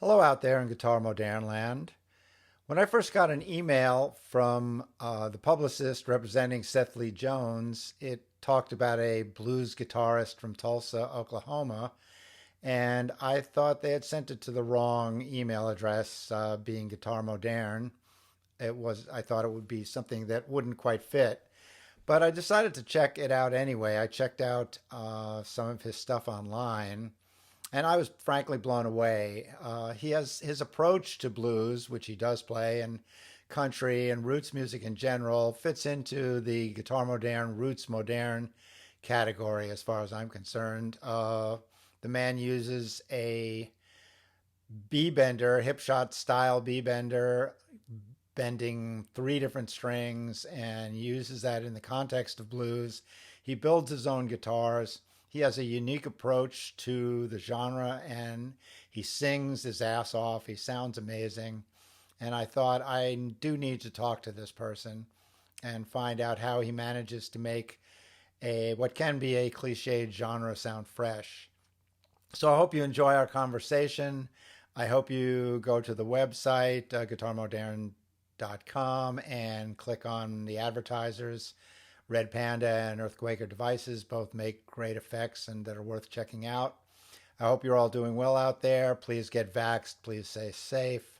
Hello out there in Guitar Moderne land. When I first got an email from the publicist representing Seth Lee Jones, it talked about a blues guitarist from Tulsa, Oklahoma, and I thought they had sent it to the wrong email address, being Guitar Moderne. I thought it would be something that wouldn't quite fit, but I decided to check it out anyway. I checked out some of his stuff online, and I was frankly blown away. He has his approach to blues, which he does play, and country and roots music in general, fits into the guitar moderne, roots moderne category as far as I'm concerned. The man uses a B bender, hip shot style B bender, bending three different strings, and uses that in the context of blues. He builds his own guitars. He has a unique approach to the genre, and he sings his ass off. He sounds amazing. And I thought I do need to talk to this person and find out how he manages to make a what can be a cliched genre sound fresh. So I hope you enjoy our conversation. I hope you go to the website, guitarmoderne.com, and click on the advertisers. Red Panda and Earthquaker devices both make great effects and that are worth checking out. I hope you're all doing well out there. Please get vaxxed. Please stay safe.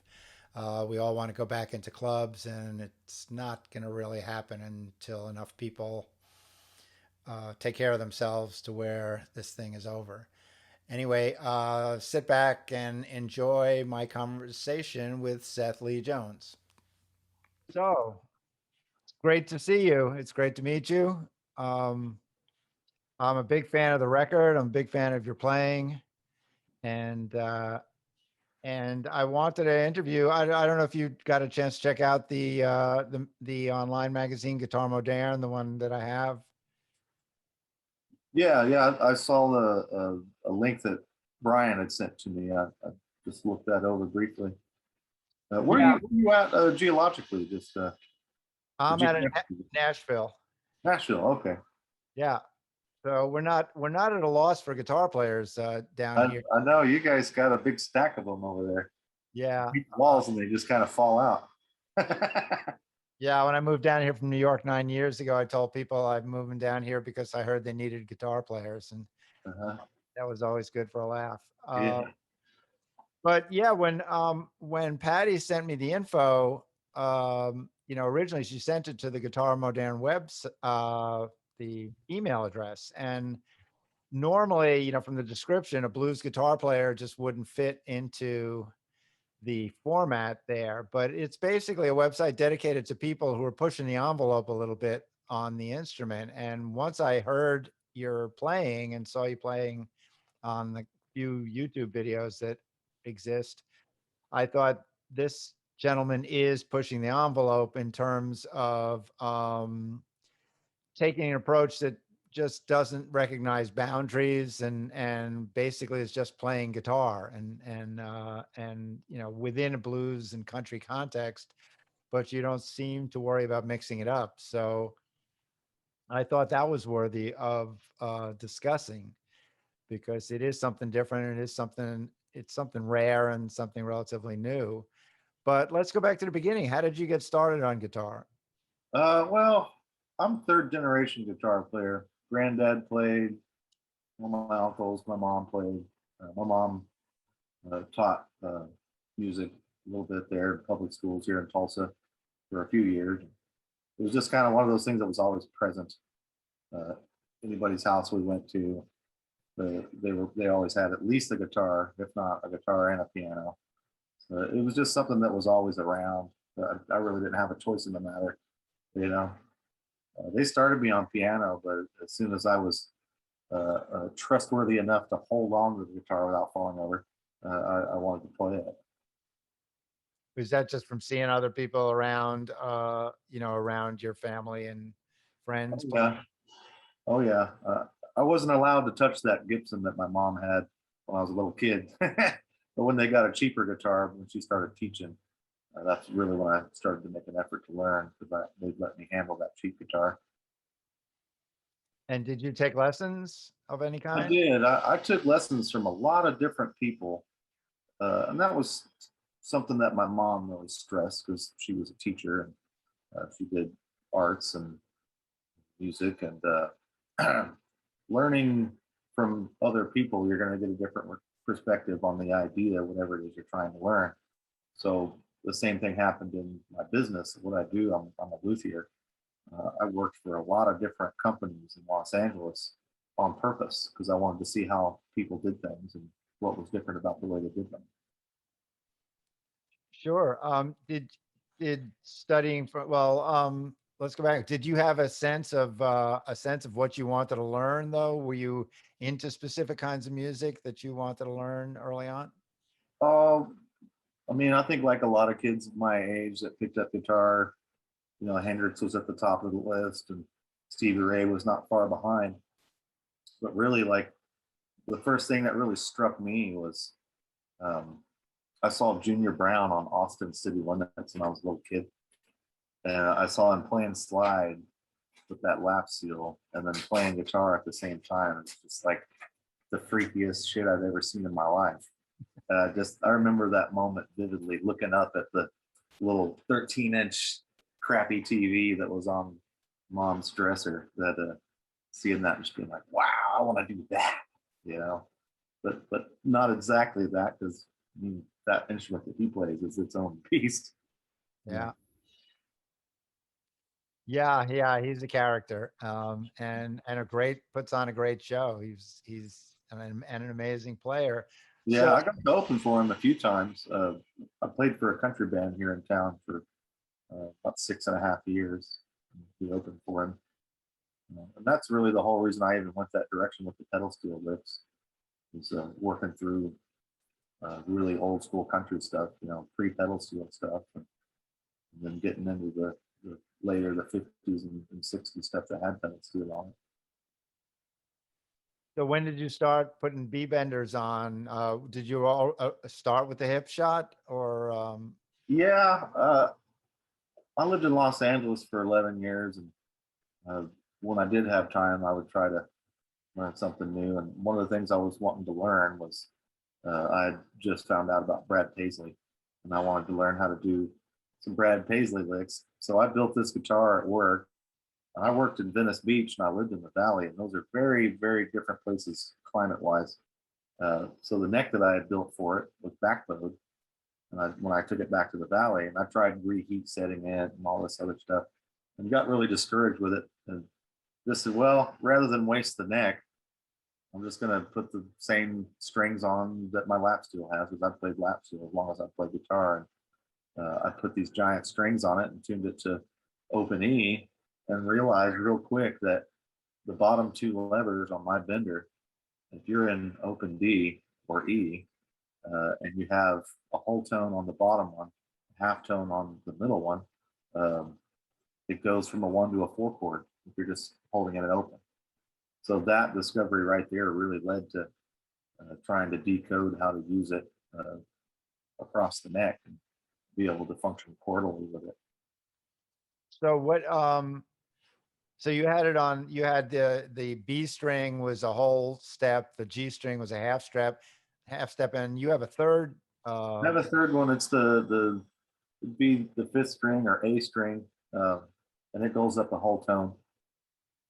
We all want to go back into clubs, and it's not going to really happen until enough people take care of themselves to where this thing is over. Anyway, sit back and enjoy my conversation with Seth Lee Jones. So, great to see you. It's great to meet you. Um, I'm a big fan of the record. I'm a big fan of your playing, and I wanted to interview. I don't know if you got a chance to check out the online magazine Guitar Moderne, the one that I have. Yeah. I saw a link that Brian had sent to me. I just looked that over briefly. Yeah, where you at geologically? Just I'm at geographically? Nashville. Nashville. Okay. Yeah, so we're not at a loss for guitar players down here. I know you guys got a big stack of them over there. Yeah, Beat the walls and they just kind of fall out. yeah. When I moved down here from New York 9 years ago, I told people I'm moving down here because I heard they needed guitar players, and Uh-huh. that was always good for a laugh. Yeah. But yeah, when Patty sent me the info, originally she sent it to the Guitar Moderne the email address, and normally, from the description, a blues guitar player just wouldn't fit into the format there, but it's basically a website dedicated to people who are pushing the envelope a little bit on the instrument. And once I heard your playing and saw you playing on the few YouTube videos that exist, I thought this gentleman is pushing the envelope in terms of taking an approach that just doesn't recognize boundaries, and basically is just playing guitar and within a blues and country context, but you don't seem to worry about mixing it up. So I thought that was worthy of discussing, because it is something different, and it's something rare and something relatively new. But let's go back to the beginning. How did you get started on guitar? Well, I'm third generation guitar player. Granddad played. One of my uncles, my mom played. My mom taught music a little bit there in public schools here in Tulsa for a few years. It was just kind of one of those things that was always present. Uh, Anybody's house we went to, they always had at least a guitar, if not a guitar and a piano. So it was just something that was always around. I really didn't have a choice in the matter, you know. They started me on piano, but as soon as I was trustworthy enough to hold on to the guitar without falling over, I wanted to play it. Was that just from seeing other people around, around your family and Oh friends playing? yeah, oh yeah. I wasn't allowed to touch that Gibson that my mom had when I was a little kid. But when they got a cheaper guitar, when she started teaching, that's really when I started to make an effort to learn because they'd let me handle that cheap guitar. And did you take lessons of any I kind? did. I took lessons from a lot of different people. And that was something that my mom really stressed because she was a teacher and she did arts and music and learning from other people, you're going to get a different perspective on the idea, whatever it is you're trying to learn. So the same thing happened in my business. What I do, I'm a luthier. I worked for a lot of different companies in Los Angeles on purpose because I wanted to see how people did things and what was different about the way they did them. Sure. Did studying for, well, let's go back. Did you have a sense of what you wanted to learn though? Were you into specific kinds of music that you wanted to learn early on? Uh, I mean, I think like a lot of kids my age that picked up guitar, Hendrix was at the top of the list and Stevie Ray was not far behind. But really, like the first thing that really struck me was um, I saw Junior Brown on Austin City Limits when I was a little kid. And I saw him playing slide with that lap seal and then playing guitar at the same time. It's just like the freakiest shit I've ever seen in my life. I remember that moment vividly, looking up at the little 13-inch crappy TV that was on mom's dresser, seeing that and just being like, wow, I want to do that, you know. But not exactly that, because I mean, that instrument that he plays is its own beast. Yeah. Yeah, he's a character, and a great puts on a great show. He's an amazing player. Yeah, So, I got to open for him a few times. I played for a country band here in town for about 6.5 years. We opened for him. And that's really the whole reason I even went that direction with the pedal steel licks, is working through really old school country stuff, pre-pedal steel stuff, and then getting into the later the 50s and 60s stuff that had pedal steel on it. so when did you start putting B benders on? Did you all start with the hip shot or Yeah, I lived in Los Angeles for 11 years, and uh, when I did have time, I would try to learn something new. And one of the things I was wanting to learn was I had just found out about Brad Paisley, and I wanted to learn how to do some Brad Paisley licks. So I built this guitar at work. And I worked in Venice Beach, and I lived in the valley, and those are very, very different places climate-wise. So the neck that I had built for it was backbowed, and when I took it back to the valley, and I tried reheat setting it and all this other stuff, and got really discouraged with it, and just said, well, rather than waste the neck, I'm just going to put the same strings on that my lap steel has, because I've played lap steel as long as I've played guitar. And I put these giant strings on it and tuned it to open E, and realized real quick that the bottom two levers on my bender, if you're in open D or E, and you have a whole tone on the bottom one, half tone on the middle one, um, it goes from a 1 to a 4 chord if you're just holding it open. So that discovery right there really led to trying to decode how to use it across the neck and be able to function chordally with it. so what so you had it on, you had the B string was a whole step, the G string was a half step, and you have a third I have a third one. It's the it'd be the fifth string or A string, and it goes up a whole tone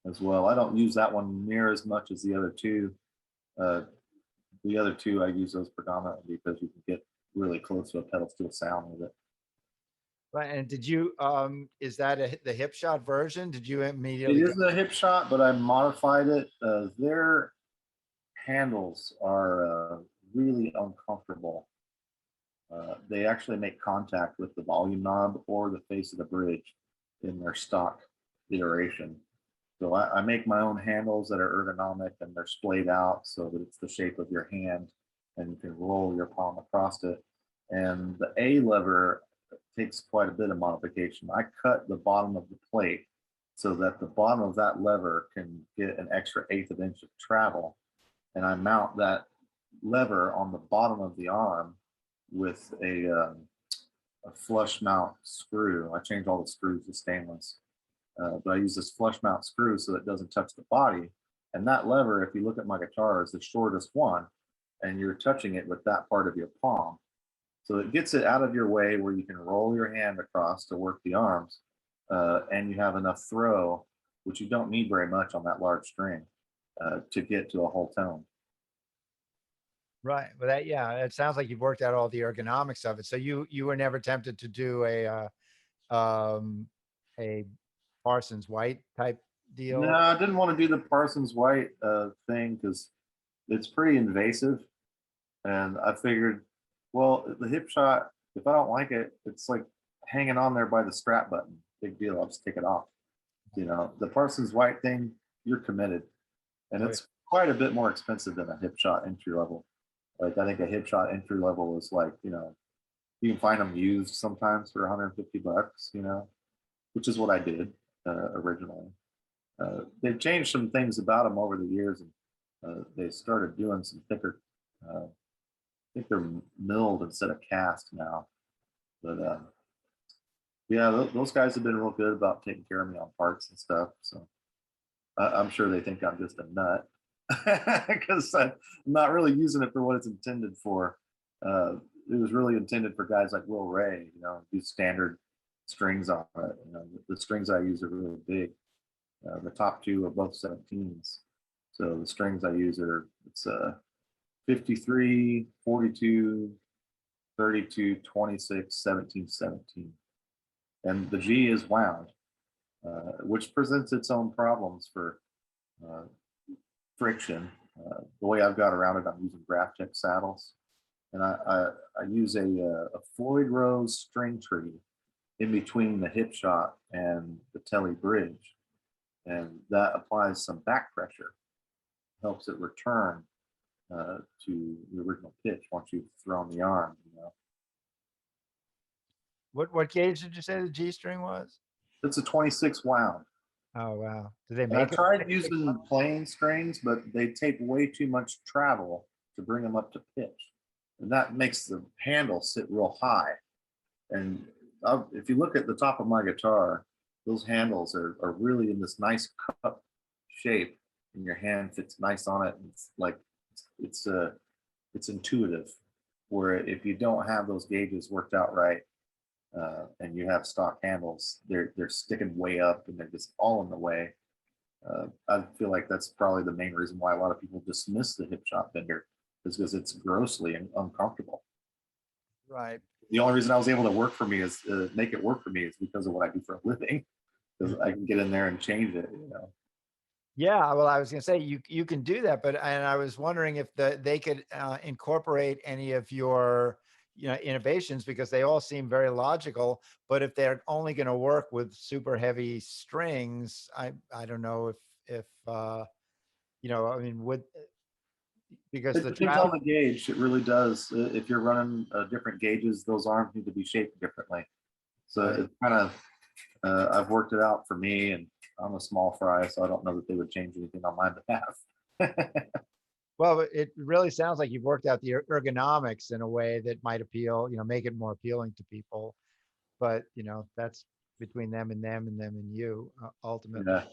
as well. I don't use that one near as much as the other two. Uh, the other two, I use those predominantly because you can get really close to a pedal steel sound with it. right, and did you is that the hip shot version? Did you It immediately go? is a hip shot, but I modified it. Their handles are really uncomfortable. They actually make contact with the volume knob or the face of the bridge in their stock iteration. So I make my own handles that are ergonomic, and they're splayed out so that it's the shape of your hand and you can roll your palm across it. And the A lever takes quite a bit of modification. I cut the bottom of the plate so that the bottom of that lever can get an extra eighth of an inch of travel. And I mount that lever on the bottom of the arm with a flush mount screw. I change all the screws to stainless, but I use this flush mount screw so it doesn't touch the body. And that lever, if you look at my guitar, is the shortest one. and you're touching it with that part of your palm. So it gets it out of your way where you can roll your hand across to work the arms, and you have enough throw, which you don't need very much on that large string, to get to a whole tone. Right. Well, that, yeah, it sounds like you've worked out all the ergonomics of it. So you were never tempted to do a Parsons White type No, deal? I didn't want to do the Parsons White thing because it's pretty invasive. And I figured, well, the hip shot, if I don't like it, it's like hanging on there by the strap button. Big deal. I'll just take it off. You know, the Parsons White thing, you're committed. And Oh, yeah. it's quite a bit more expensive than a hip shot entry level. Like I think a hip shot entry level is like, you know, you can find them used sometimes for 150 bucks, you know, which is what I did originally. They've changed some things about them over the years, and they started doing some thicker. I think they're milled instead of cast now. But yeah, those guys have been real good about taking care of me on parts and stuff. So I'm sure they think I'm just a nut because I'm not really using it for what it's intended for. Uh, it was really intended for guys like Will Ray, you know, do standard strings on it. You know, the strings I use are really big. The top two are both 17s. So the strings I use are, it's 53, 42, 32, 26, 17, 17. And the G is wound, which presents its own problems for uh, friction. The way I've got around it, I'm using Graphtec saddles. And I use a Floyd Rose string tree in between the hip shot and the telly bridge. And that applies some back pressure, helps it return to the original pitch once you've thrown the arm. You know, What gauge did you say the G string was? it's a 26 wound. Oh, wow. Do they And I make it? tried using plain strings, but they take way too much travel to bring them up to pitch, and that makes the handle sit real high. And if you look at the top of my guitar, those handles are really in this nice cup shape, and your hand fits nice on it. And it's like it's it's intuitive. Where if you don't have those gauges worked out right, and you have stock handles, they're sticking way up and they're just all in the way. I feel like that's probably the main reason why a lot of people dismiss the hip shot bender, is because it's grossly uncomfortable. Right. The only reason I was able to work for me is make it work for me is because of what I do for a living. Because I can get in there and change it. You know. Yeah, well, I was gonna say you can do that, but and I was wondering if they could incorporate any of your innovations because they all seem very logical. But if they're only going to work with super heavy strings, I don't know if I mean would because It the depends travel. on the gauge. It really does. If you're running different gauges, those arms need to be shaped differently. So Right. it's kind of I've worked it out for me, and I'm a small fry, so I don't know that they would change anything on my behalf. Well, it really sounds like you've worked out the ergonomics in a way that might appeal, make it more appealing to people. But that's between them and you ultimately. Yeah,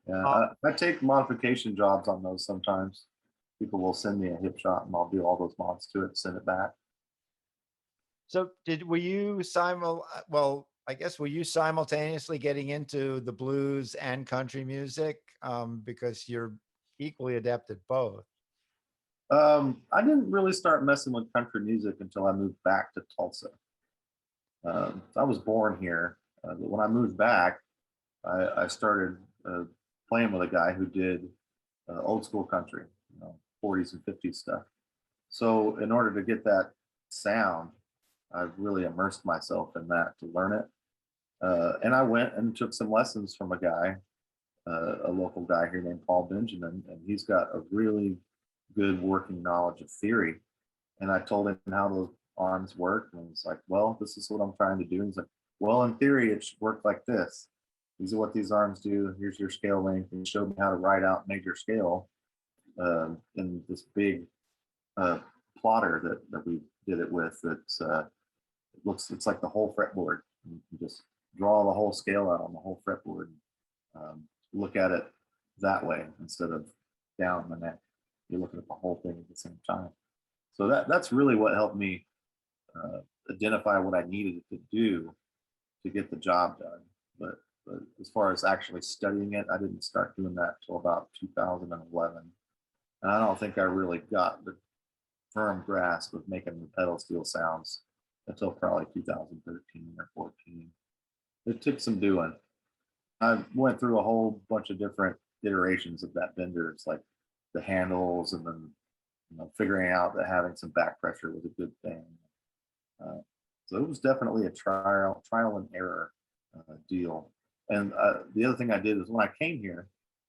yeah. Uh, I take modification jobs on those sometimes. People will send me a hip shot, and I'll do all those mods to it, and send it back. so were you well, I guess were you simultaneously getting into the blues and country music? Because you're equally adept at both. I didn't really start messing with country music until I moved back to Tulsa. I was born here, but when I moved back, I started playing with a guy who did old school country, 40s and 50s stuff. So in order to get that sound, I've really immersed myself in that to learn it. And I went and took some lessons from a guy, a local guy here named Paul Benjamin, and he's got a really good working knowledge of theory. And I told him how those arms work, and he's like, "Well, this is what I'm trying to do." And he's like, "Well, in theory, it should work like this. These are what these arms do. Here's your scale length." And he showed me how to write out major scale in this big uh, plotter that we did it with. It's like the whole fretboard. You just draw the whole scale out on the whole fretboard. Look at it that way instead of down the neck. You're looking at the whole thing at the same time. So that's really what helped me identify what I needed to do to get the job done. But as far as actually studying it, I didn't start doing that till about 2011. And I don't think I really got the firm grasp of making the pedal steel sounds until probably 2013 or 14. It took some doing. I went through a whole bunch of different iterations of that bender. It's like the handles, and then figuring out that having some back pressure was a good thing. Uh, so it was definitely a trial and error deal. And the other thing I did is when I came here,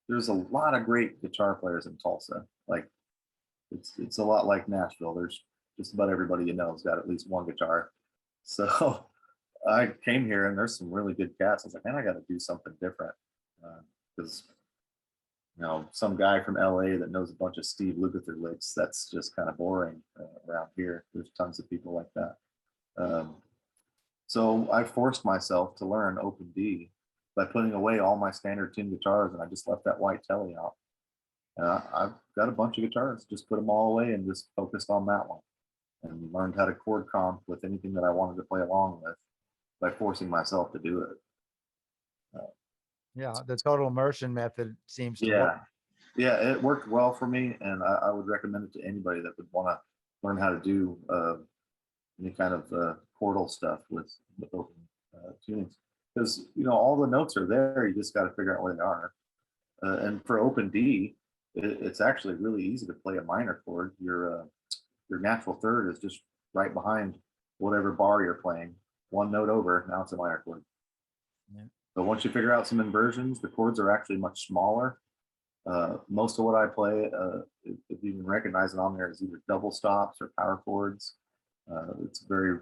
there's a lot of great guitar players in Tulsa. Like it's a lot like Nashville. There's just about everybody you know has got at least one guitar. So I came here and there's some really good cats. I was like, man, I got to do something different because some guy from LA that knows a bunch of Steve Lukather licks, that's just kind of boring around here. There's tons of people like that. So I forced myself to learn open D by putting away all my standard tin guitars, and I just left that white telly out. And I've got a bunch of guitars, just put them all away and just focused on that one, and learned how to chord comp with anything that I wanted to play along with by forcing myself to do it. Yeah, the total immersion method seems to work. Yeah, it worked well for me, and I would recommend it to anybody that would want to learn how to do any kind of chordal stuff with open tunings, because all the notes are there. You just got to figure out where they are. And for open D, it's actually really easy to play a minor chord. Your natural third is just right behind whatever bar you're playing. One note over, now it's a minor chord. Yeah. So once you figure out some inversions, the chords are actually much smaller. Most of what I play, if you can recognize it on there, is either double stops or power chords. It's very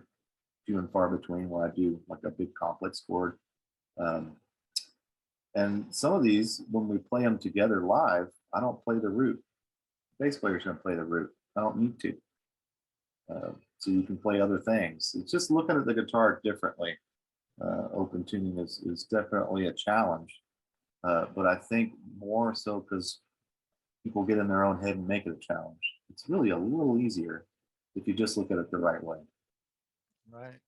few and far between where I do like a big complex chord. And some of these, when we play them together live, I don't play the root. Bass player's going to play the root. I don't need to. So you can play other things. It's just looking at the guitar differently. Open tuning is definitely a challenge, but I think more so because people get in their own head and make it a challenge. It's really a little easier if you just look at it the right way. Right.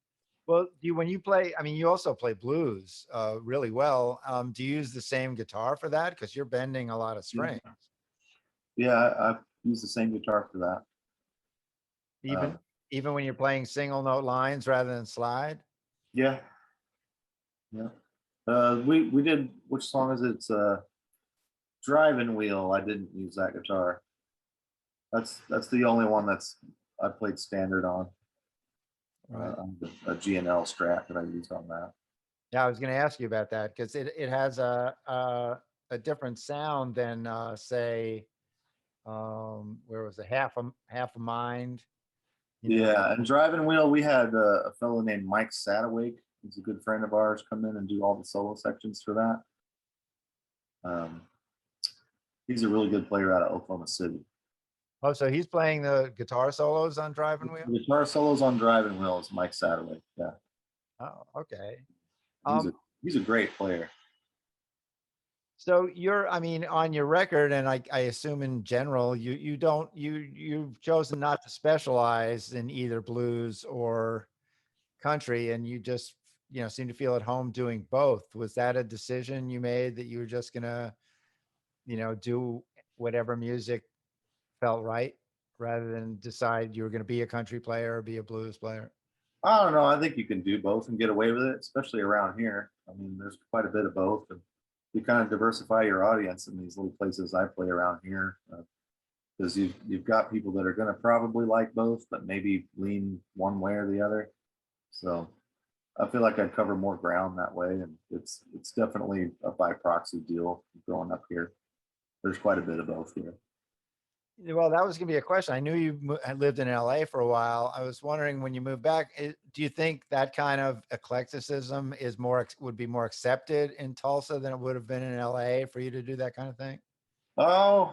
Well, when you play, I mean, you also play blues really well. Do you use the same guitar for that? Because you're bending a lot of strings. Yeah, I've used the same guitar for that. Even when you're playing single note lines rather than slide? Yeah. We did, which song is it? It's Driving Wheel. I didn't use that guitar. That's the only one I played standard on. Right. A G&L Strat that I used on that. Yeah, I was going to ask you about that because it has a different sound than say, where was it? Half a Mind. Yeah, and Driving Wheel, we had a fellow named Mike Satterwake. He's a good friend of ours, come in and do all the solo sections for that. He's a really good player out of Oklahoma City. Oh, so he's playing the guitar solos on Driving Wheel? The guitar solos on Driving Wheel is Mike Satterwake. Yeah. Oh, okay. He's a great player. So I mean, on your record, and I assume in general, you've chosen not to specialize in either blues or country, and you just seem to feel at home doing both. Was that a decision you made that you were just gonna do whatever music felt right rather than decide you were going to be a country player or be a blues player? I don't know. I think you can do both and get away with it, especially around here. I mean, there's quite a bit of both, and you kind of diversify your audience in these little places I play around here, because you've got people that are going to probably like both, but maybe lean one way or the other. So I feel like I'd cover more ground that way, and it's definitely a by proxy deal growing up here. There's quite a bit of both here. Well, that was going to be a question. I knew you had lived in LA for a while. I was wondering, when you moved back, do you think that kind of eclecticism would be more accepted in Tulsa than it would have been in LA for you to do that kind of thing? Oh,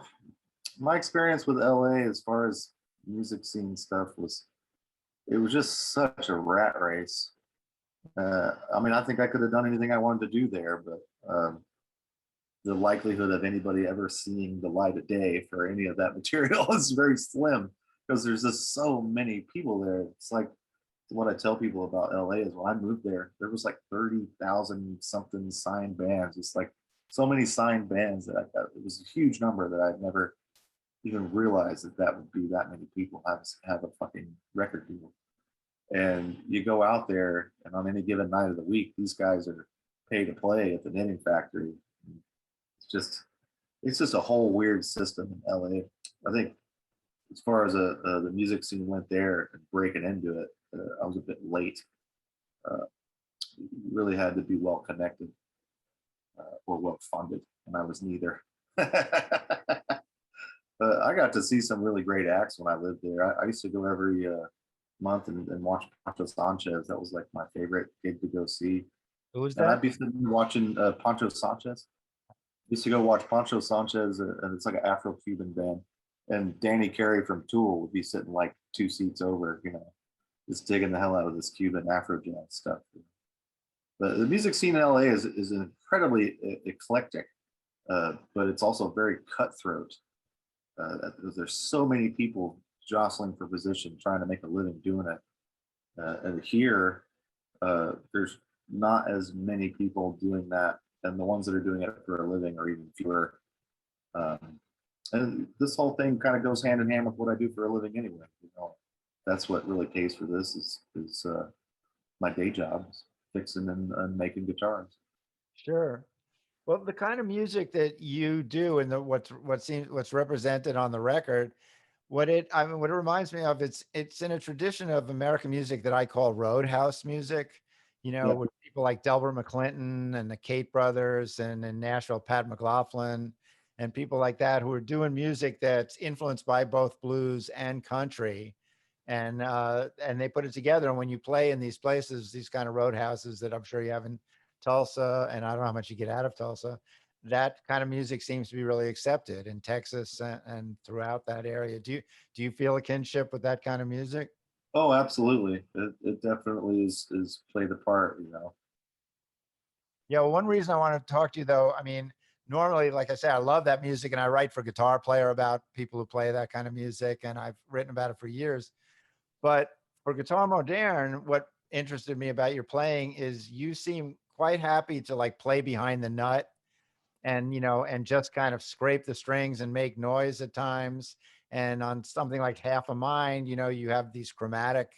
my experience with LA as far as music scene stuff it was just such a rat race. I mean, I think I could have done anything I wanted to do there, but the likelihood of anybody ever seeing the light of day for any of that material is very slim. because there's just so many people there. It's like what I tell people about LA is when I moved there, there was like 30,000 something signed bands. It's like so many signed bands that I thought it was a huge number that I'd never even realized that that would be that many people have a fucking record deal. And you go out there, and on any given night of the week, these guys are paid to play at the Knitting Factory. It's just it's just a whole weird system in LA. I think as far as the music scene went there and breaking into it, I was a bit late. You really had to be well connected or well funded, and I was neither. I got to see some really great acts when I lived there. I used to go every month and watch Pancho Sanchez. That was like my favorite gig to go see. Who was And that? I'd be sitting watching Pancho Sanchez. Used to go watch Pancho Sanchez, and it's like an Afro-Cuban band. And Danny Carey from Tool would be sitting like 2 seats over, just digging the hell out of this Cuban Afro jazz stuff. The music scene in LA is incredibly eclectic, but it's also very cutthroat. There's so many people jostling for position, trying to make a living doing it. And here, there's not as many people doing that, and the ones that are doing it for a living are even fewer. Um, and this whole thing kind of goes hand in hand with what I do for a living anyway. That's what really pays for this is my day job, fixing and making guitars. Sure. Well, the kind of music that you do and what's represented on the record, what it reminds me of, it's in a tradition of American music that I call roadhouse music, Yeah, with people like Delbert McClinton and the Kate brothers, and in Nashville, Pat McLaughlin, and people like that who are doing music that's influenced by both blues and country. And they put it together. And when you play in these places, these kind of roadhouses that I'm sure you have in Tulsa, and I don't know how much you get out of Tulsa, that kind of music seems to be really accepted in Texas and throughout that area. Do you feel a kinship with that kind of music? oh, absolutely. It definitely is played a part. Yeah, well, one reason I want to talk to you, though, I mean, normally, like I said, I love that music, and I write for Guitar Player about people who play that kind of music, and I've written about it for years. But for Guitar Moderne, what interested me about your playing is you seem quite happy to like play behind the nut, and just kind of scrape the strings and make noise at times. And on something like Half of Mine, you have these chromatic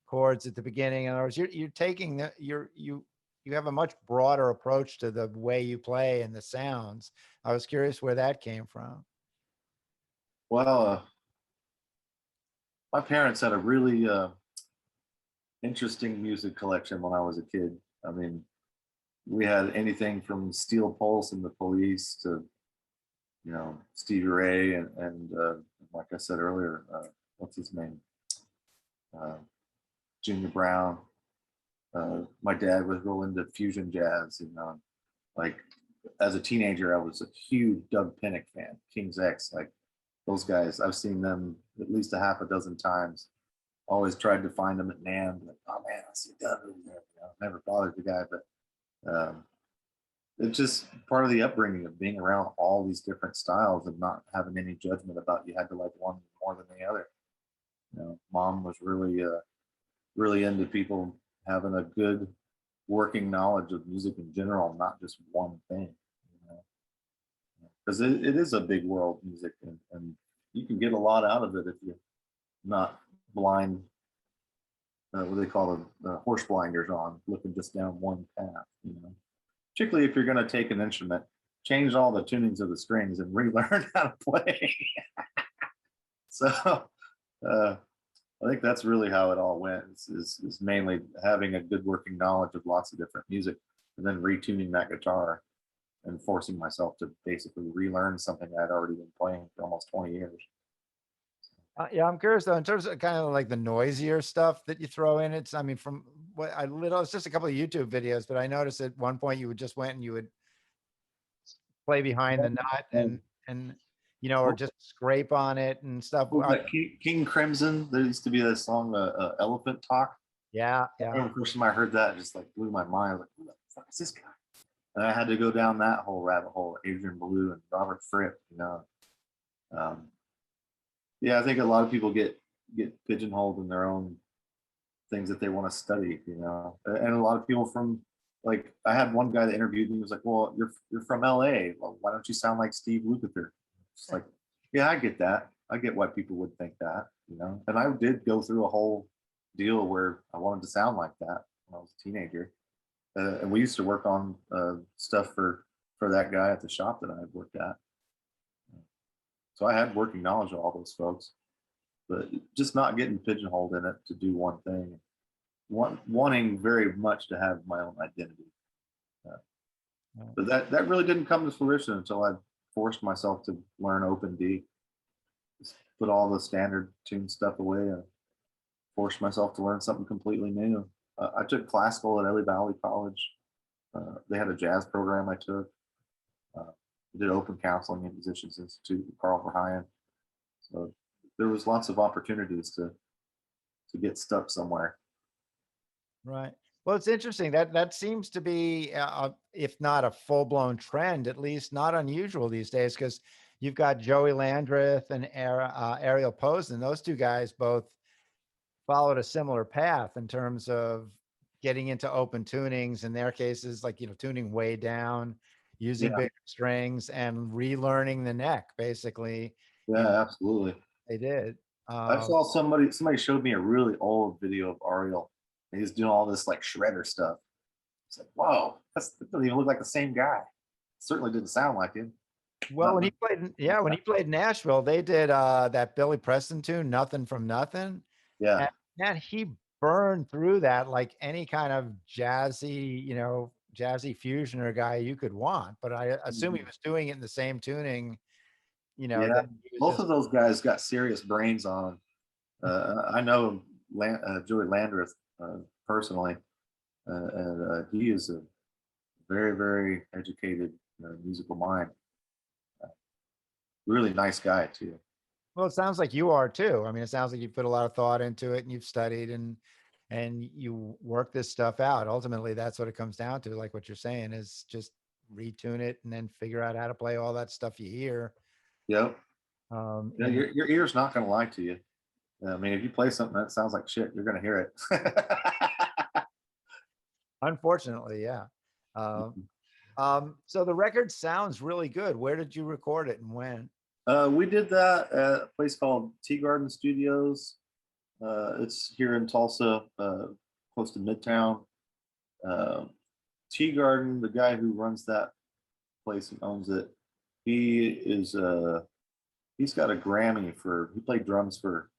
chords at the beginning. In other words, you're taking you have a much broader approach to the way you play and the sounds. I was curious where that came from. Well, my parents had a really interesting music collection when I was a kid. I mean, we had anything from Steel Pulse and the Police to Stevie Ray and like I said earlier, what's his name, uh, Junior Brown. My dad was real into fusion jazz, and like as a teenager, I was a huge Doug Pinnick fan, King's X, like those guys. I've seen them at least a half a dozen times. Always tried to find them at NAMM. Like, oh man, I see Doug over there. Never bothered the guy, but it's just part of the upbringing of being around all these different styles and not having any judgment about you had to like one more than the other. Mom was really into people having a good working knowledge of music in general, not just one thing. Because it is a big world, music, and you can get a lot out of it if you're not blind. What they call the horse blinders on, looking just down one path. Particularly if you're going to take an instrument, change all the tunings of the strings and relearn how to play. So I think that's really how it all went. Is mainly having a good working knowledge of lots of different music, and then retuning that guitar and forcing myself to basically relearn something I'd already been playing for almost 20 years. Yeah, I'm curious though, in terms of kind of like the noisier stuff that you throw in. I mean, from what it's just a couple of YouTube videos, but I noticed at one point you would just went and you would play behind the nut or just scrape on it and stuff. Was that King Crimson? There used to be a song, Elephant Talk. Yeah, I yeah. remember the first time I heard that, it just like blew my mind. I was like, who the fuck is this guy? And I had to go down that whole rabbit hole, Adrian Belew and Robert Fripp. Um, Yeah, I think a lot of people get pigeonholed in their own things that they want to study, you know. And a lot of people from, like, I had one guy that interviewed me, he was like, "Well, you're from LA. Well, why don't you sound like Steve Lukather?" It's like, yeah, I get that. I get why people would think that, you know. And I did go through a whole deal where I wanted to sound like that when I was a teenager. And we used to work on stuff for that guy at the shop that I had worked at. So I had working knowledge of all those folks, but just not getting pigeonholed in it to do one thing, wanting very much to have my own identity. Uh, but that really didn't come to fruition until I forced myself to learn open D. Just put all the standard tune stuff away and forced myself to learn something completely new. I took classical at Ellie Valley College. They had a jazz program I took. I did open counseling at Musicians Institute with Carl Verheyen. So there was lots of opportunities to get stuck somewhere. Right. Well, it's interesting that that seems to be, if not a full blown trend, at least not unusual these days, because you've got Joey Landreth and Ariel Posen. Those two guys both followed a similar path in terms of getting into open tunings. In their cases, like, tuning way down, using Yeah, bigger strings and relearning the neck, basically. You know, yeah, absolutely. they did. I Um, saw somebody showed me a really old video of Ariel. And he's doing all this like shredder stuff. It's like, whoa, that doesn't even look like the same guy. Certainly didn't sound like him. Well, Not, when he not played, yeah, when he played Nashville, they did that Billy Preston tune, "Nothing from Nothing," yeah. and man, he burned through that like any kind of jazzy, jazzy fusioner guy you could want. But I assume he Mhm. was doing it in the same tuning, Yeah. that he was Both just of those guys got serious brains on them. I know Joey Landreth personally, and he is a very, very educated musical mind. Really nice guy too. well, it sounds like you are too. I mean, it sounds like you put a lot of thought into it and you've studied and you work this stuff out. Ultimately, that's what it comes down to. Like what you're saying is just retune it and then figure out how to play all that stuff you hear. Yep. Yeah, In your ear's not going to lie to you. I mean, if you play something that sounds like shit, you're going to hear it. Unfortunately, yeah. Um, so the record sounds really good. Where did you record it and when? We did that at a place called Tea Garden Studios. It's here in Tulsa, close to Midtown. Uh, Tea Garden, the guy who runs that place and owns it, he is he's got a Grammy for he played drums for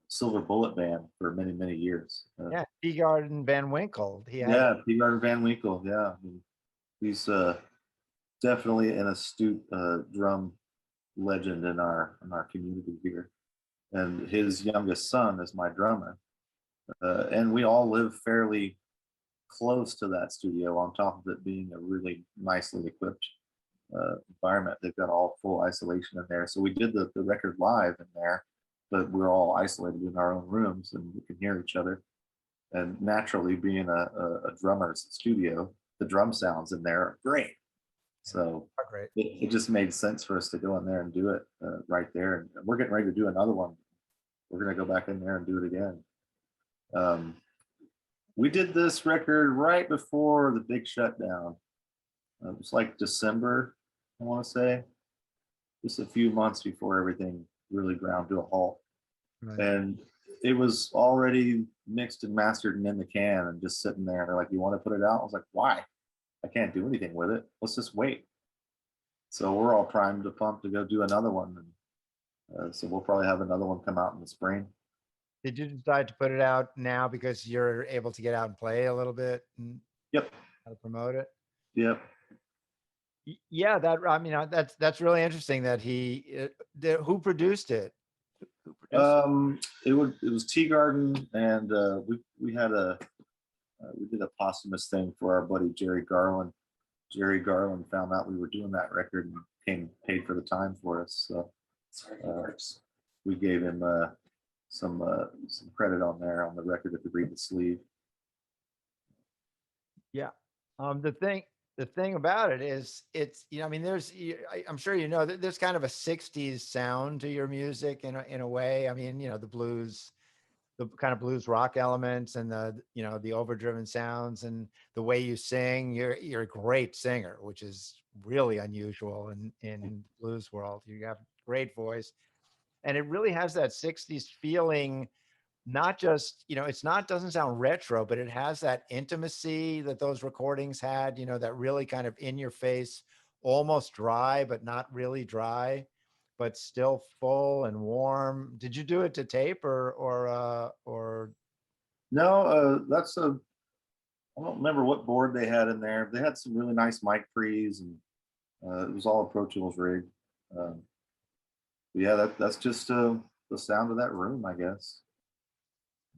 Silver Bullet Band for many many years. Yeah, Tea Garden Van Winkle. He had Yeah, Tea Garden Van Winkle. Yeah, I mean, he's definitely an astute drum legend in our community here. And his youngest son is my drummer, and we all live fairly close to that studio. On top of it being a really nicely equipped environment, they've got all full isolation in there. So we did the record live in there, but we're all isolated in our own rooms and we can hear each other. And naturally, being a drummer's studio, the drum sounds in there are great. So oh, great. it just made sense for us to go in there and do it right there. And we're getting ready to do another one. We're going to go back in there and do it again. Um, we did this record right before the big shutdown. It was like December, I want to say, just a few months before everything really ground to a halt. Right. And it was already mixed and mastered and in the can and just sitting there. They're like, "You want to put it out?" I was like, "Why? I can't do anything with it. Let's just wait." So we're all primed to pump to go do another one. And so we'll probably have another one come out in the spring. Did you decide to put it out now because you're able to get out and play a little bit and Yep. how to promote it? Yep. Yeah, that I mean that's really interesting that who produced it? Who produced it? It was Tea Garden, and we had a we did a posthumous thing for our buddy Jerry Garland. Jerry Garland found out we were doing that record and came paid for the time for us. So uh, we gave him some credit on there on the record at the read the sleeve. Yeah. The thing the thing about it is it's, I mean, I'm sure, there's kind of a 60s sound to your music in a way. I mean, the blues, the kind of blues rock elements and the overdriven sounds and the way you sing. You're a great singer, which is really unusual in blues world. You have great voice, and it really has that 60s feeling. Not just, it's not, doesn't sound retro, but it has that intimacy that those recordings had, that really kind of in your face, almost dry, but not really dry, but still full and warm. Did you do it to tape or No, that's a. I don't remember what board they had in there. They had some really nice mic pre's, and it was all approachables rigged. Um, yeah, that's just the sound of that room, I guess.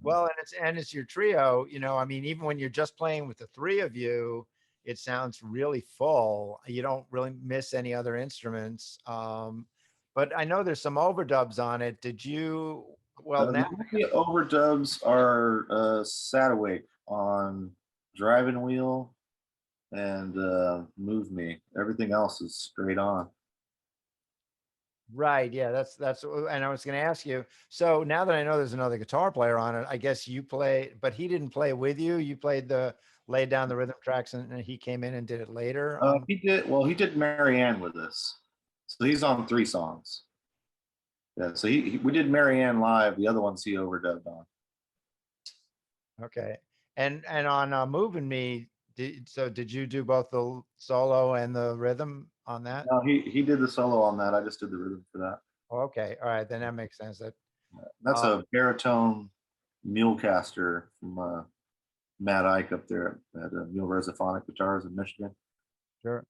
well, and it's your trio, I mean, even when you're just playing with the three of you, it sounds really full. You don't really miss any other instruments. But I know there's some overdubs on it. Did you, well, now, The only overdubs are Sat Awake on Driving Wheel and Move Me. Everything else is straight on. right, yeah, and I was going to ask you, so now that I know there's another guitar player on it, I guess you play, but he didn't play with you. You played laid down the rhythm tracks, and he came in and did it later on. He did Marianne with us. So he's on 3 songs. Yeah, so we did Marianne live. The other ones he overdubbed on. Okay. And on Moving Me, did you do both the solo and the rhythm on that? No, he did the solo on that. I just did the rhythm for that. Oh, okay. All right, then that makes sense. That's Uh, a baritone Mulecaster from Matt Ike up there at Mule Resophonic Guitars in Michigan. sure.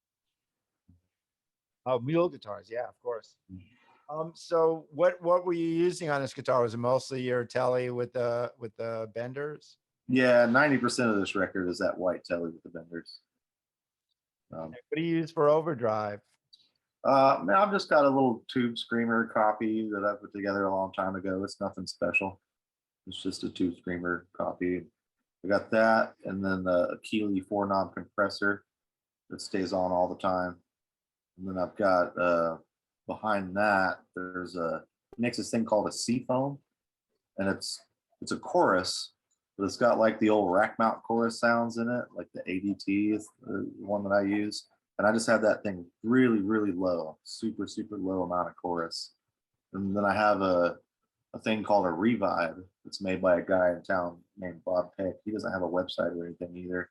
Oh, mule guitars, yeah, of course. So what were you using on this guitar? Was it mostly your Telly with the benders? Yeah, 90% of this record is that white telly with the benders. Um, What do you use for overdrive? Man, I've just got a little tube screamer copy that I put together a long time ago. It's nothing special. It's just a tube screamer copy. I got that, and then a Keeley 4-knob compressor that stays on all the time. And then I've got behind that there's a makes this thing called a seafoam, and it's a chorus, but it's got like the old rack mount chorus sounds in it, like the ADT is the one that I use. And I just have that thing really, really low, super, super low amount of chorus. And then I have a thing called a revive that's made by a guy in town named Bob Peck. He doesn't have a website or anything either,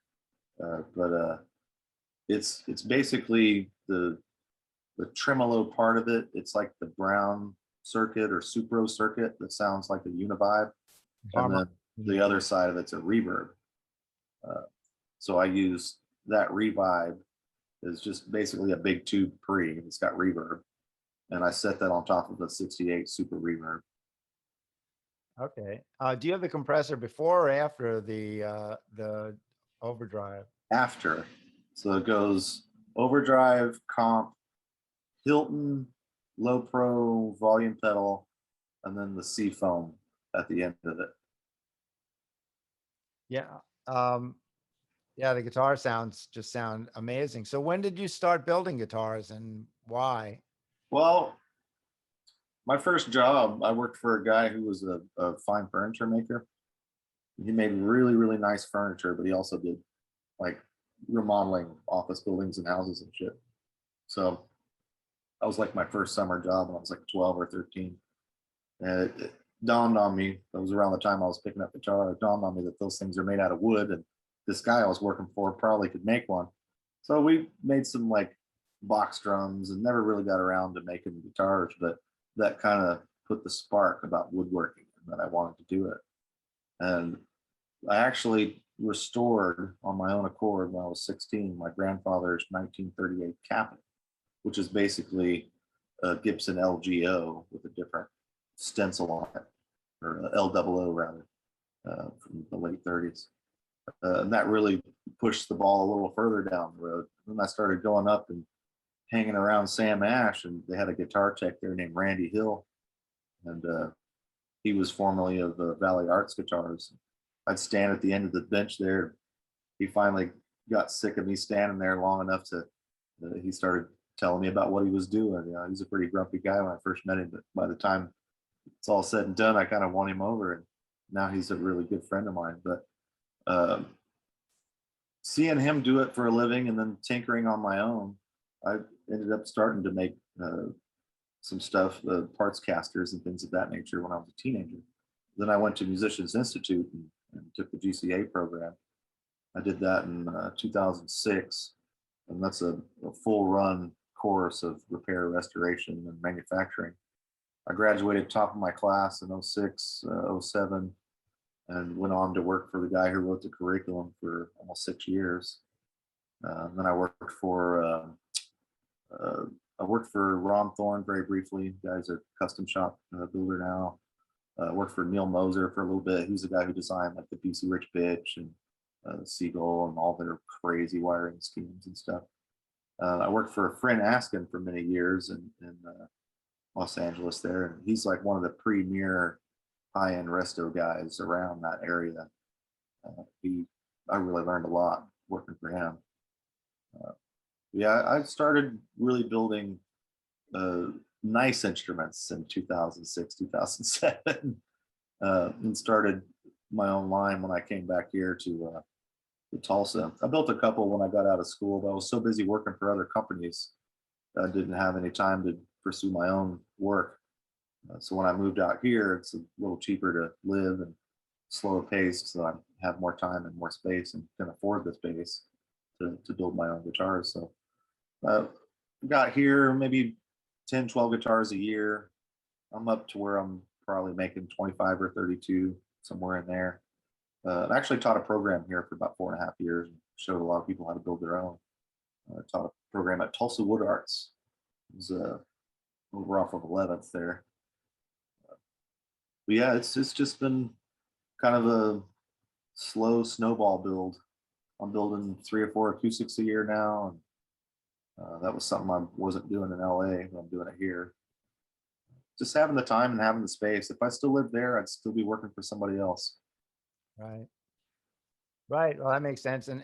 but it's basically the tremolo part of it. It's like the Brown circuit or Supro circuit that sounds like a univibe, and Harmon. then the other side of it's a reverb. Uh, so I use that revibe is just basically a big tube pre. It's got reverb, and I set that on top of a 68 super reverb. Okay. Do you have the compressor before or after the overdrive? After, so it goes overdrive, comp, Hilton, low pro, volume pedal, and then the C foam at the end of it. Yeah. Um, yeah, the guitar sound amazing. So when did you start building guitars and why? Well, my first job, I worked for a guy who was a fine furniture maker. He made really, really nice furniture, but he also did like remodeling office buildings and houses and shit. So that was like my first summer job when I was like 12 or 13. And it dawned on me, that was around the time I was picking up guitar, it dawned on me that those things are made out of wood. And this guy I was working for probably could make one. So we made some like box drums and never really got around to making guitars, but that kind of put the spark about woodworking and that I wanted to do it. And I actually restored on my own accord when I was 16 my grandfather's 1938 Captain, which is basically a Gibson LGO with a different stencil on it, or LOO rather, from the late 30s. And that really pushed the ball a little further down the road. Then I started going up and hanging around Sam Ash, and they had a guitar tech there named Randy Hill, and he was formerly of Valley Arts Guitars. I'd stand at the end of the bench there. He finally got sick of me standing there long enough to, he started telling me about what he was doing. You know, he's a pretty grumpy guy when I first met him, but by the time it's all said and done, I kind of won him over, and now he's a really good friend of mine. But um, seeing him do it for a living and then tinkering on my own, I ended up starting to make some stuff, parts casters and things of that nature when I was a teenager. Then I went to Musicians Institute and took the GCA program. I did that in 2006, and that's a full run course of repair, restoration, and manufacturing. I graduated top of my class in '06, '07, and went on to work for the guy who wrote the curriculum for almost 6 years. Then uh, I worked for Ron Thorne very briefly. The guy's a custom shop builder now. Worked for Neil Moser for a little bit. He's the guy who designed like the BC Rich Bitch and Seagull and all their crazy wiring schemes and stuff. I worked for Fred Askin for many years in Los Angeles there, and he's like one of the premier high-end resto guys around that area. I really learned a lot working for him. Yeah, I started really building uh, nice instruments in 2006, 2007, and started my own line when I came back here to Tulsa. I built a couple when I got out of school, but I was so busy working for other companies, I didn't have any time to pursue my own work. So when I moved out here, it's a little cheaper to live and slower paced, so I have more time and more space and can afford the space to build my own guitars. So uh, got here maybe 10, 12 guitars a year. I'm up to where I'm probably making 25 or 32, somewhere in there. I actually taught a program here for about 4.5 years and showed a lot of people how to build their own. I taught a program at Tulsa Wood Arts. It was over off of 11th there. But yeah, it's just been kind of a slow snowball build. I'm building 3 or 4 acoustics a year now, and that was something I wasn't doing in LA, but I'm doing it here. Just having the time and having the space. If I still lived there, I'd still be working for somebody else. Right. Right. Well, that makes sense, and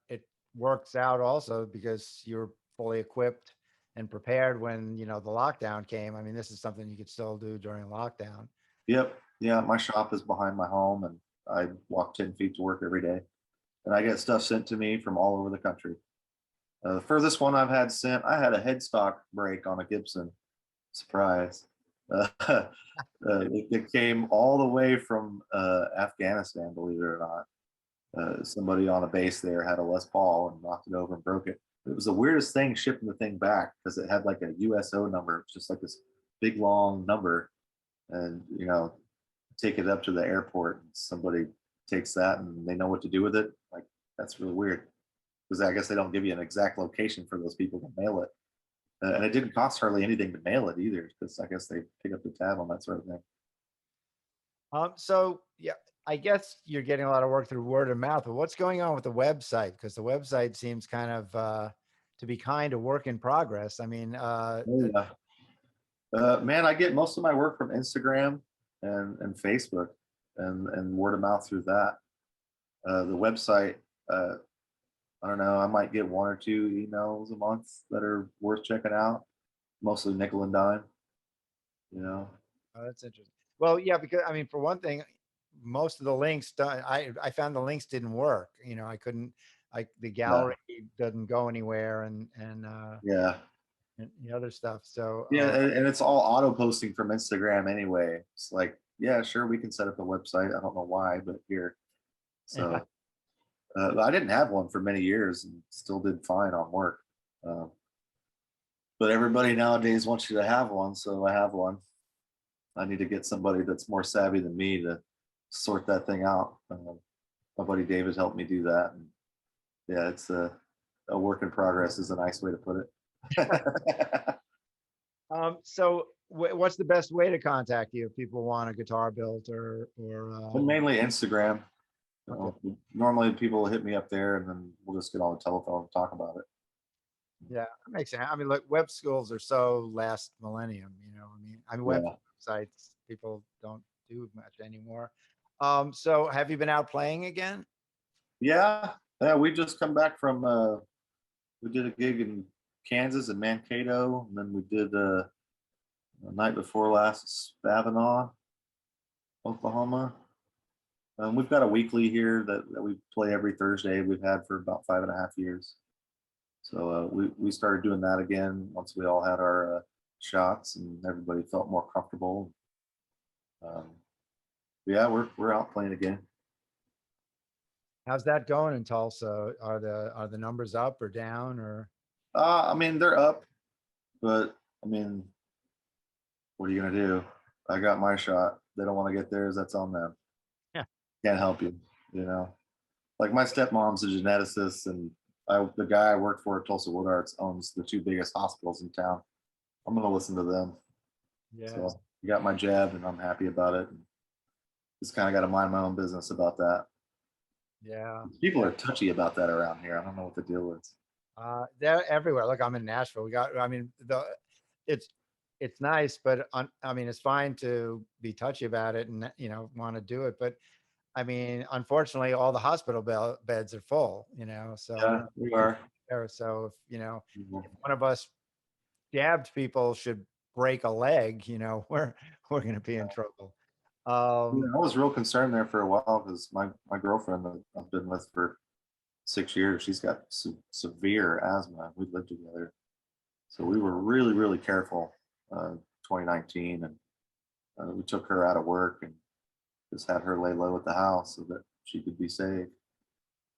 it works out also because you're fully equipped and prepared when the lockdown came. I mean, this is something you could still do during lockdown. Yep. Yeah, my shop is behind my home, and I walk 10 feet to work every day. And I get stuff sent to me from all over the country. The furthest one I've had sent, I had a headstock break on a Gibson. Surprise. It came all the way from Afghanistan, believe it or not. Somebody on a base there had a Les Paul and knocked it over and broke it. It was the weirdest thing shipping the thing back because it had like a USO number, just like this big long number. And, take it up to the airport and somebody takes that and they know what to do with it. Like, that's really weird because I guess they don't give you an exact location for those people to mail it. And it didn't cost hardly anything to mail it either because I guess they pick up the tab on that sort of thing. So yeah, I guess you're getting a lot of work through word of mouth, but what's going on with the website? Because the website seems kind of to be kind of work in progress. I mean, Oh, yeah. Man, I get most of my work from Instagram and Facebook and word of mouth through that. The website, uh, I don't know, I might get 1 or 2 emails a month that are worth checking out, mostly nickel and dime, you know. oh, that's interesting. Well, yeah, because I mean, for one thing, most of the links, I found the links didn't work. I couldn't, the Yeah. gallery doesn't go anywhere, Yeah. and the other stuff. So, Yeah. And it's all auto posting from Instagram anyway. It's like, yeah, sure, we can set up a website. I don't know why, but here. yeah, So I didn't have one for many years and still did fine on work. Uh, but everybody nowadays wants you to have one. So I have one. I need to get somebody that's more savvy than me to sort that thing out. My buddy David helped me do that. And yeah, it's a work in progress is a nice way to put it. so what's the best way to contact you if people want a guitar built But mainly Instagram. okay. Normally people hit me up there and then we'll just get on the telephone and talk about it. Yeah, that makes sense. I mean, look, web schools are so last millennium, I mean, Yeah. websites, people don't do much anymore. So have you been out playing again? Yeah. Yeah, we just come back from we did a gig in Kansas and Mankato, and then we did the night before last Spavinaw, Oklahoma. We've got a weekly here that we play every Thursday. We've had for about 5.5 years. So we started doing that again once we all had our shots and everybody felt more comfortable. Um, yeah, we're out playing again. How's that going in Tulsa? Are the numbers up or down or? I mean, they're up, but I mean, what are you gonna do? I got my shot. They don't want to get theirs. That's on them. Yeah. Can't help you. You know, like my stepmom's a geneticist, and the guy I worked for at Tulsa Wood Arts owns the two biggest hospitals in town. I'm gonna listen to them. Yeah. So I got my jab, and I'm happy about it. And just kind of got to mind my own business about that. Yeah. People are touchy about that around here. I don't know what the deal is. They're everywhere. Look, I'm in Nashville. I mean, it's, it's nice, but I mean, it's fine to be touchy about it and, want to do it. But I mean, unfortunately, all the hospital beds are full, so, Yeah, we are. so if, Mhm. if one of us jabbed people should break a leg, we're going to be in trouble. Yeah, Um, I was real concerned there for a while because my girlfriend that I've been with for 6 years, she's got severe asthma. We lived together, so we were really careful. 2019, and we took her out of work and just had her lay low at the house so that she could be safe.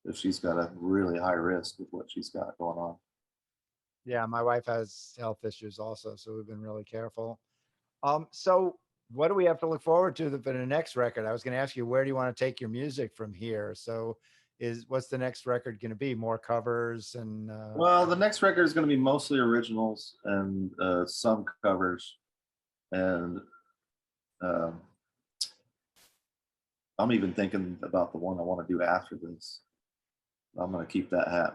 If she's got a really high risk with what she's got going on. yeah, my wife has health issues also, so we've been really careful. So what do we have to look forward to for the next record? I was going to ask you, where do you want to take your music from here? So what's the next record going to be? More covers and, Well, the next record is going to be mostly originals and some covers, and um, I'm even thinking about the one I want to do after this. I'm going to keep that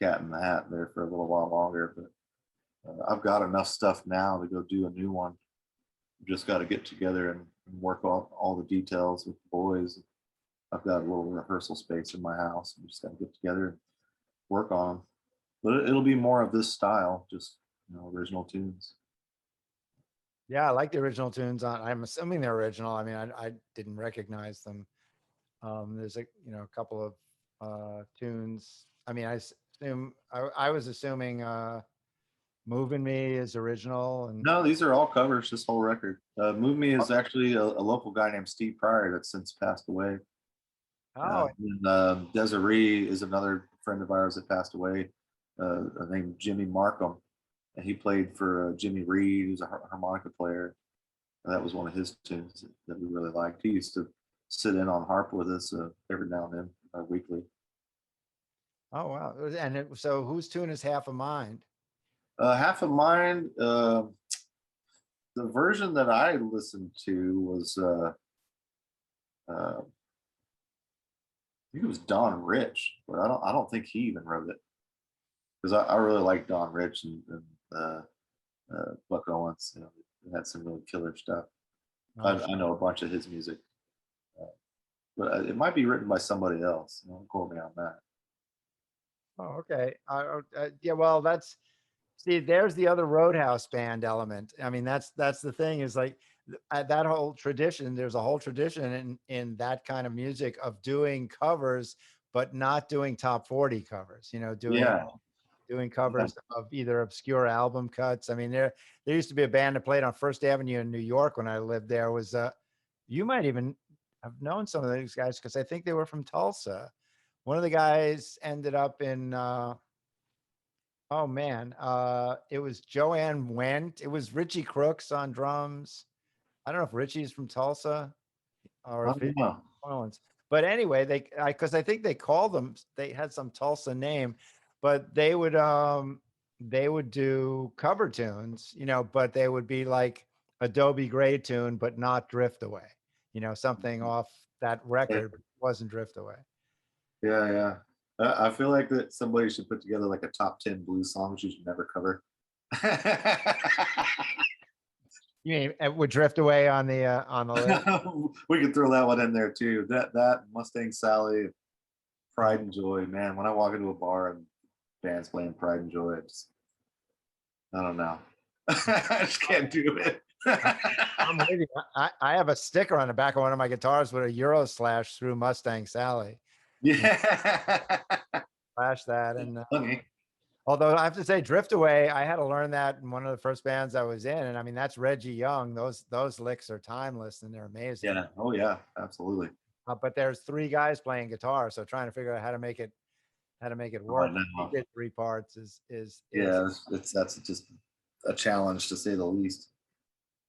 cat in the hat there for a little while longer, but I've got enough stuff now to go do a new one. Just got to get together and work on all the details with the boys. I've got a little rehearsal space in my house. We just got to get together and work on them. But it'll be more of this style, just original tunes. yeah, I like the original tunes on, I'm assuming they're original. I mean, I didn't recognize them. There's a couple of, tunes. I mean, I was assuming, Moving Me is original and, No, these are all covers. This whole record. Move Me is actually a local guy named Steve Pryor that's since passed away. oh, And Desiree is another friend of ours that passed away, named Jimmy Markham, and he played for Jimmy Reed, who's a harmonica player. And that was one of his tunes that we really liked. He used to sit in on harp with us every now and then, weekly. oh, wow. So whose tune is Half of Mind? Half of Mine, the version that I listened to was, I think it was Don Rich, but I don't think he even wrote it because I really like Don Rich and Buck Owens. They had some really killer stuff. Oh, I know a bunch of his music, uh, but it might be written by somebody else. Don't quote me on that. oh, okay. Yeah, well, see, there's the other Roadhouse band element. I mean, that's the thing is like that whole tradition. There's a whole tradition in that kind of music of doing covers, but not doing top 40 covers. Yeah, Doing yeah. covers of either obscure album cuts. I mean, there used to be a band that played on First Avenue in New York when I lived there. Was You might even have known some of these guys because I think they were from Tulsa. One of the guys ended up in, oh man, it was Joanne Went. It was Richie Crooks on drums. I don't know if Richie's from Tulsa or I if don't it know. Orleans. But anyway, because I think they called them, they had some Tulsa name, but they would do cover tunes, but they would be like Adobe Gray tune, but not Drift Away, something off that record, but it wasn't Drift Away. Yeah, yeah. I feel like that somebody should put together like a top 10 blues songs you should never cover. You mean it would Drift Away on the list? We could throw that one in there too. That Mustang Sally. Pride and Joy, man. When I walk into a bar and band's playing Pride and Joy, I don't know. I just can't do it. I'm waiting. I have a sticker on the back of one of my guitars with a Euro slash through Mustang Sally. Yeah. Flash that. And Funny. although I have to say, Drift Away, I had to learn that in one of the first bands I was in. And I mean, that's Reggie Young. Those licks are timeless and they're amazing. Yeah. Oh yeah. Absolutely. But there's three guys playing guitar, so trying to figure out how to make it Oh, I work. He know. did three parts is Yeah. That's just a challenge to say the least.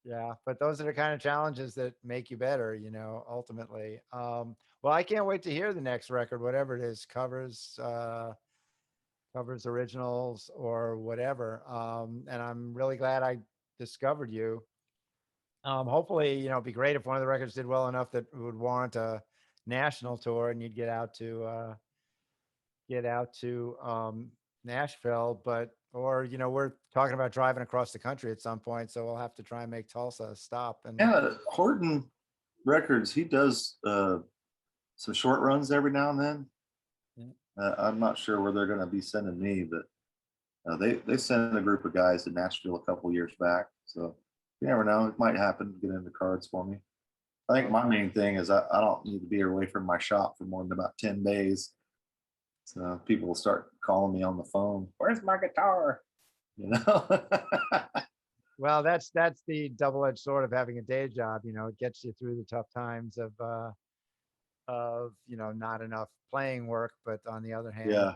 yeah. But those are the kind of challenges that make you better, ultimately. Well, I can't wait to hear the next record, whatever it is, covers, originals, or whatever. And I'm really glad I discovered you. Hopefully, it'd be great if one of the records did well enough that it would warrant a national tour and you'd get out to Nashville, or we're talking about driving across the country at some point, so we'll have to try and make Tulsa a stop. And Yeah. Horton Records, he does some short runs every now and then. I'm not sure where they're going to be sending me, but they sent a group of guys to Nashville a couple years back. So you never know; it might happen to get into cards for me. I think my main thing is I don't need to be away from my shop for more than about 10 days. So people will start calling me on the phone. Where's my guitar? You know. well, that's the double-edged sword of having a day job. It gets you through the tough times of not enough playing work, but on the other hand, Yeah.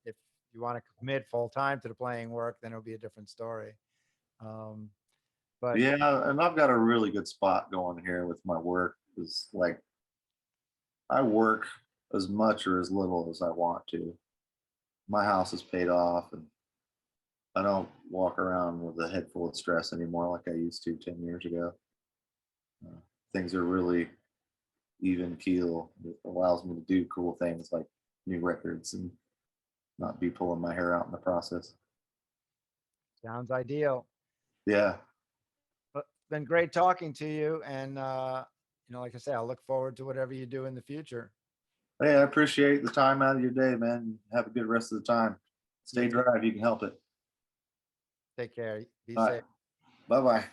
if you want to commit full time to the playing work, then it'll be a different story. But Yeah, and I've got a really good spot going here with my work. Is like I work as much or as little as I want to. My house is paid off, and I don't walk around with a head full of stress anymore like I used to 10 years ago. Things are really even keel. It allows me to do cool things like new records and not be pulling my hair out in the process. sounds ideal. Yeah. But it's been great talking to you, and like I say, I'll look forward to whatever you do in the future. Hey, I appreciate the time out of your day, man. Have a good rest of the time. Stay dry if you can help it. Take care. Be All safe. right. Bye bye.